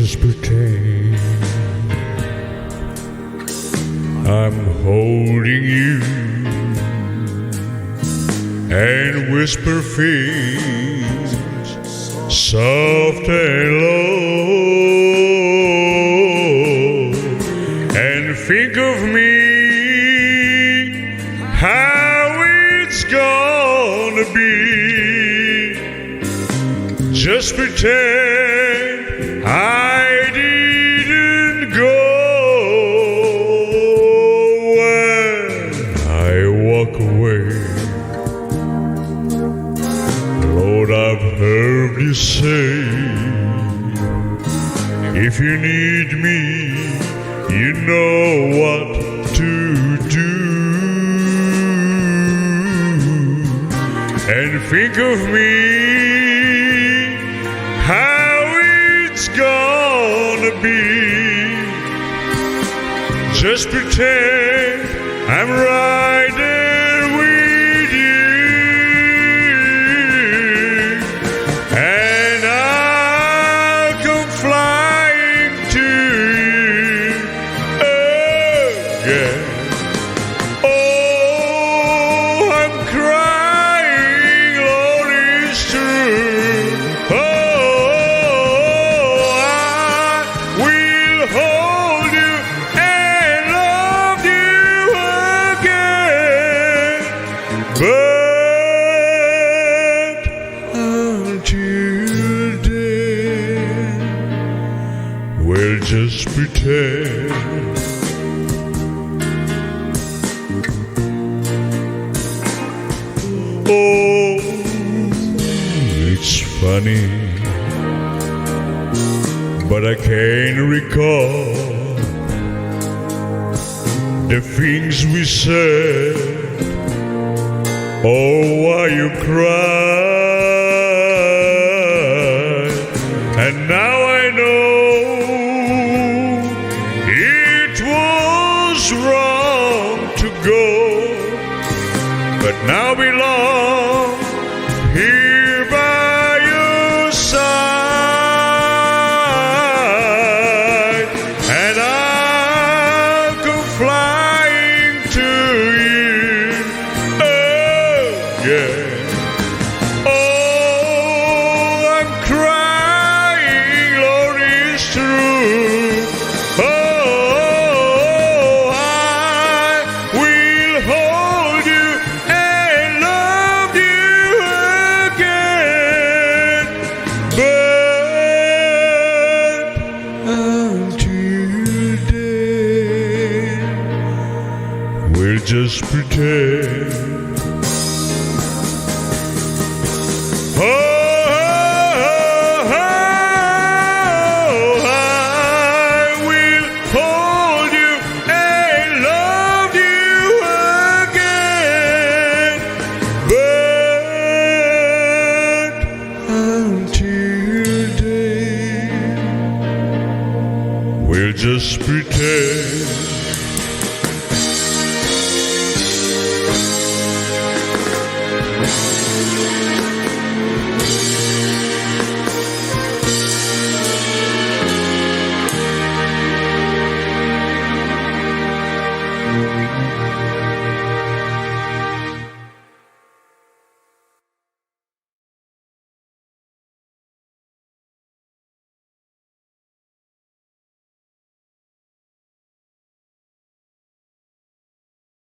just pretend I'm holding you and whisper things soft and low, and think of me, how it's gonna be. Just pretend I didn't go when I walk away. Lord, I've heard you say, if you need me, you know what to do. And think of me, how it's gonna be. Just pretend I'm right there with you, and I'll come flying to you again. Oh, I'm crying, Lord, it's true. Oh, hold you and love you again, but until then, we'll just pretend. Oh, it's funny, but I can't recall the things we said. Oh, why you cried, and now I know it was wrong to go, but now belong here by your side. And I'll come flying to you again. Oh, I'm crying, Lord, it's true. Oh, I will hold you and love you again, but until then, we'll just pretend. Oh,